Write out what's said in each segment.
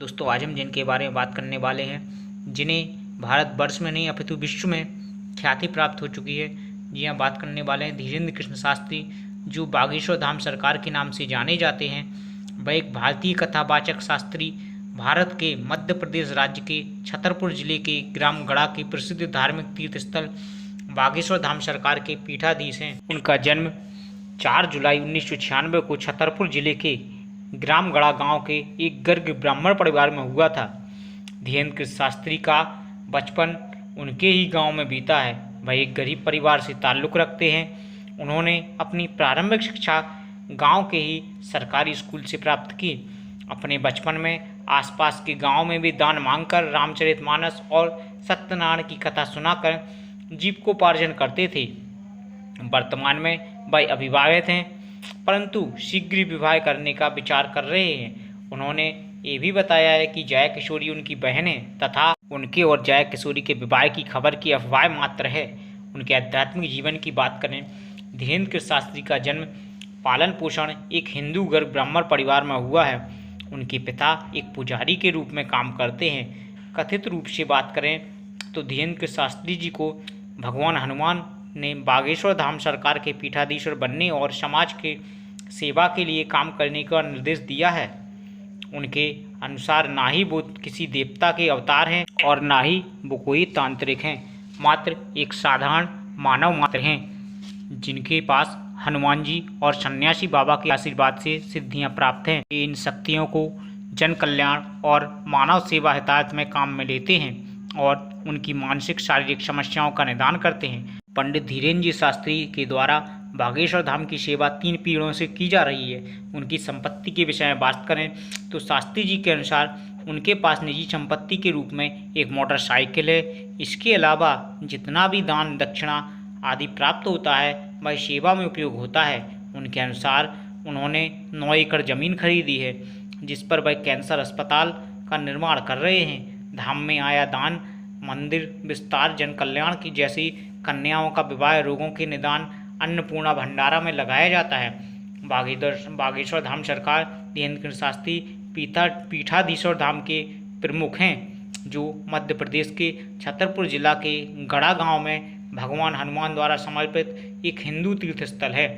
दोस्तों आज हम जिनके बारे में बात करने वाले हैं, जिन्हें भारतवर्ष में नहीं अपितु विश्व में ख्याति प्राप्त हो चुकी है। जी हाँ, बात करने वाले हैं धीरेन्द्र कृष्ण शास्त्री, जो बागेश्वर धाम सरकार के नाम से जाने जाते हैं। वह एक भारतीय कथावाचक शास्त्री, भारत के मध्य प्रदेश राज्य के छतरपुर जिले के ग्राम गढ़ा के प्रसिद्ध धार्मिक तीर्थ स्थल बागेश्वर धाम सरकार के पीठाधीश हैं। उनका जन्म 4 जुलाई 1996 को छतरपुर जिले के ग्राम गढ़ा गांव के एक गर्ग ब्राह्मण परिवार में हुआ था। धीरेन्द्र कृष्ण शास्त्री का बचपन उनके ही गांव में बीता है। वह एक गरीब परिवार से ताल्लुक़ रखते हैं। उन्होंने अपनी प्रारंभिक शिक्षा गांव के ही सरकारी स्कूल से प्राप्त की। अपने बचपन में आसपास के गांव में भी दान मांगकर रामचरितमानस और सत्यनारायण की कथा सुनाकर जीविकोपार्जन करते थे। वर्तमान में वह अविवाहित हैं, परंतु शीघ्र ही विवाह करने का विचार कर रहे हैं। उन्होंने ये भी बताया है कि जया किशोरी उनकी बहन है तथा उनके और जया किशोरी के विवाह की खबर की अफवाह मात्र है। उनके आध्यात्मिक जीवन की बात करें, धीरेन्द्र कृष्ण शास्त्री का जन्म पालन पोषण एक हिंदू गर्भ ब्राह्मण परिवार में हुआ है। उनके पिता एक पुजारी के रूप में काम करते हैं। कथित रूप से बात करें तो धीरेन्द्र कृष्ण शास्त्री जी को भगवान हनुमान ने बागेश्वर धाम सरकार के पीठाधीश्वर बनने और समाज के सेवा के लिए काम करने का निर्देश दिया है। उनके अनुसार ना ही वो किसी देवता के अवतार हैं और ना ही वो कोई तांत्रिक हैं, मात्र एक साधारण मानव मात्र हैं, जिनके पास हनुमान जी और सन्यासी बाबा के आशीर्वाद से सिद्धियां प्राप्त हैं। इन शक्तियों को जन कल्याण और मानव सेवा हितायत में काम में लेते हैं और उनकी मानसिक शारीरिक समस्याओं का निदान करते हैं। पंडित धीरेन्द्र जी शास्त्री के द्वारा बागेश्वर धाम की सेवा 3 पीढ़ियों से की जा रही है। उनकी संपत्ति के विषय में बात करें तो शास्त्री जी के अनुसार उनके पास निजी संपत्ति के रूप में एक मोटरसाइकिल है। इसके अलावा जितना भी दान दक्षिणा आदि प्राप्त होता है वह सेवा में उपयोग होता है। उनके अनुसार उन्होंने 9 एकड़ जमीन खरीदी है, जिस पर वह कैंसर अस्पताल का निर्माण कर रहे हैं। धाम में आया दान, मंदिर विस्तार, जन कल्याण की जैसी कन्याओं का विवाह, रोगों के निदान, अन्नपूर्णा भंडारा में लगाया जाता है। बागेश्वर धाम सरकार धीरेन्द्र कृष्ण शास्त्री पीठाधीश्वर धाम के प्रमुख हैं, जो मध्य प्रदेश के छतरपुर जिला के गढ़ा गांव में भगवान हनुमान द्वारा समर्पित एक हिंदू तीर्थ स्थल है।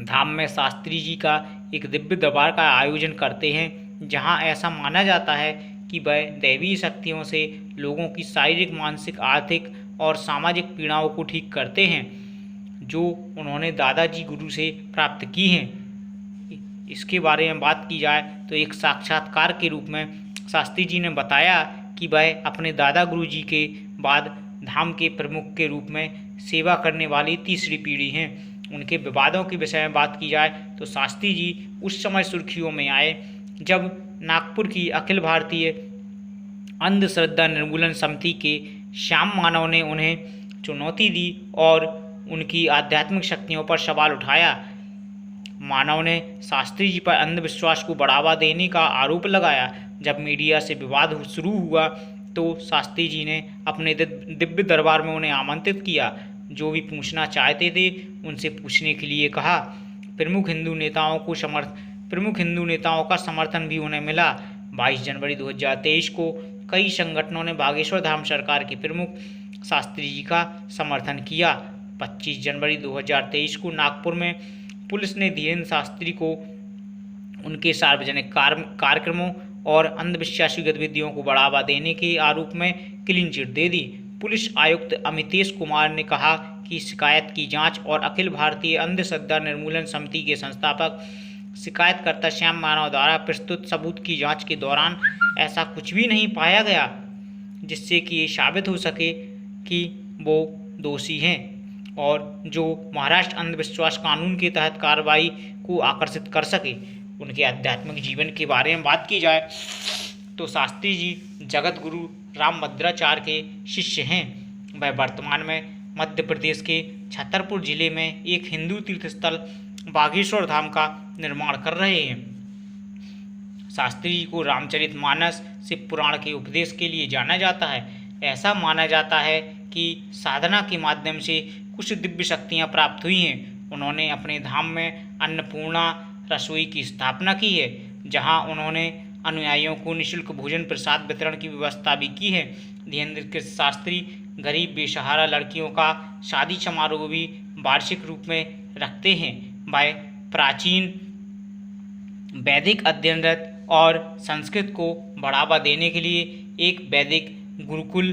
धाम में शास्त्री जी का एक दिव्य दरबार का आयोजन करते हैं, जहां ऐसा माना जाता है कि वह दैवीय शक्तियों से लोगों की शारीरिक, मानसिक, आर्थिक और सामाजिक पीड़ाओं को ठीक करते हैं, जो उन्होंने दादाजी गुरु से प्राप्त की हैं। इसके बारे में बात की जाए तो एक साक्षात्कार के रूप में शास्त्री जी ने बताया कि वह अपने दादा गुरु जी के बाद धाम के प्रमुख के रूप में सेवा करने वाली तीसरी पीढ़ी हैं। उनके विवादों के विषय में बात की जाए तो शास्त्री जी उस समय सुर्खियों में आए जब नागपुर की अखिल भारतीय अंधश्रद्धा निर्मूलन समिति के श्याम मानव ने उन्हें चुनौती दी और उनकी आध्यात्मिक शक्तियों पर सवाल उठाया। मानव ने शास्त्री जी पर अंधविश्वास को बढ़ावा देने का आरोप लगाया। जब मीडिया से विवाद शुरू हुआ तो शास्त्री जी ने अपने दिव्य दरबार में उन्हें आमंत्रित किया। जो भी पूछना चाहते थे उनसे पूछने के लिए कहा। प्रमुख हिंदू नेताओं का समर्थन भी उन्हें मिला। 22 जनवरी 2023 को कई संगठनों ने बागेश्वर धाम सरकार के प्रमुख शास्त्री जी का समर्थन किया। 25 जनवरी 2023 को नागपुर में पुलिस ने धीरेन्द्र शास्त्री को उनके सार्वजनिक कार्यक्रमों और अंधविश्वासी गतिविधियों को बढ़ावा देने के आरोप में क्लीन चिट दे दी। पुलिस आयुक्त अमितेश कुमार ने कहा कि शिकायत की जांच और अखिल भारतीय अंधश्रद्धा निर्मूलन समिति के संस्थापक शिकायतकर्ता श्याम मानव द्वारा प्रस्तुत सबूत की जांच के दौरान ऐसा कुछ भी नहीं पाया गया जिससे कि ये साबित हो सके कि वो दोषी हैं और जो महाराष्ट्र अंधविश्वास कानून के तहत कार्रवाई को आकर्षित कर सके। उनके आध्यात्मिक जीवन के बारे में बात की जाए तो शास्त्री जी जगत गुरु रामभद्राचार्य के शिष्य हैं। वह वर्तमान में मध्य प्रदेश के छतरपुर जिले में एक हिंदू तीर्थ स्थल बागेश्वर धाम का निर्माण कर रहे हैं। शास्त्री जी को रामचरितमानस शिव पुराण के उपदेश के लिए जाना जाता है। ऐसा माना जाता है कि साधना के माध्यम से कुछ दिव्य शक्तियाँ प्राप्त हुई हैं। उन्होंने अपने धाम में अन्नपूर्णा रसोई की स्थापना की है, जहां उन्होंने अनुयायियों को निःशुल्क भोजन प्रसाद वितरण की व्यवस्था भी की है। धीरेन्द्र कृष्ण शास्त्री गरीब बेसहारा लड़कियों का शादी समारोह भी वार्षिक रूप में रखते हैं। वह प्राचीन वैदिक अध्ययनरत और संस्कृत को बढ़ावा देने के लिए एक वैदिक गुरुकुल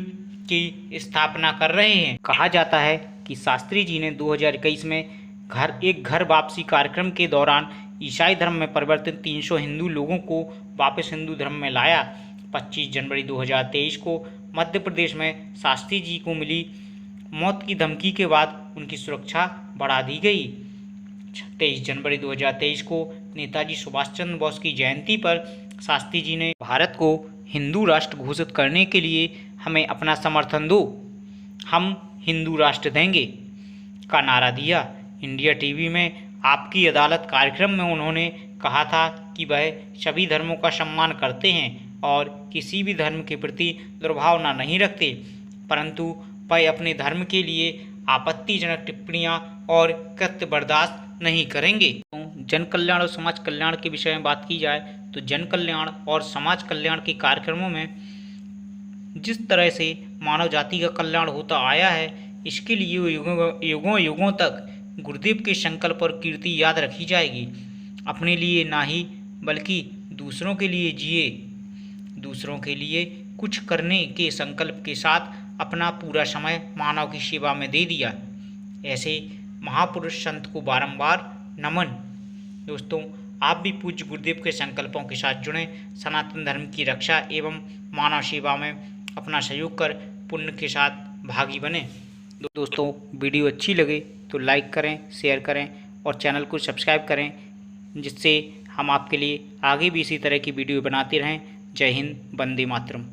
की स्थापना कर रहे हैं। कहा जाता है कि शास्त्री जी ने 2021 में घर वापसी कार्यक्रम के दौरान ईसाई धर्म में परिवर्तित 300 हिंदू लोगों को वापस हिंदू धर्म में लाया। 25 जनवरी 2023 को मध्य प्रदेश में शास्त्री जी को मिली मौत की धमकी के बाद उनकी सुरक्षा बढ़ा दी गई। 23 जनवरी 2023 को नेताजी सुभाष चंद्र बोस की जयंती पर शास्त्री जी ने भारत को हिंदू राष्ट्र घोषित करने के लिए हमें अपना समर्थन दो, हम हिंदू राष्ट्र देंगे का नारा दिया। इंडिया टीवी में आपकी अदालत कार्यक्रम में उन्होंने कहा था कि वह सभी धर्मों का सम्मान करते हैं और किसी भी धर्म के प्रति दुर्भावना नहीं रखते, परंतु वह अपने धर्म के लिए आपत्तिजनक टिप्पणियां और कृत्य बर्दाश्त नहीं करेंगे। जन कल्याण और समाज कल्याण के विषय में बात की जाए तो जन कल्याण और समाज कल्याण के कार्यक्रमों में जिस तरह से मानव जाति का कल्याण होता आया है, इसके लिए युगों युगों तक गुरुदेव के संकल्प और कीर्ति याद रखी जाएगी। अपने लिए ना ही बल्कि दूसरों के लिए जिए, दूसरों के लिए कुछ करने के संकल्प के साथ अपना पूरा समय मानव की सेवा में दे दिया। ऐसे महापुरुष संत को बारंबार नमन। दोस्तों, आप भी पूज्य गुरुदेव के संकल्पों के साथ जुड़ें, सनातन धर्म की रक्षा एवं मानव सेवा में अपना सहयोग कर पुण्य के साथ भागी बने। दोस्तों, वीडियो अच्छी लगे तो लाइक करें, शेयर करें और चैनल को सब्सक्राइब करें, जिससे हम आपके लिए आगे भी इसी तरह की वीडियो बनाते रहें। जय हिंद, वंदे मातरम।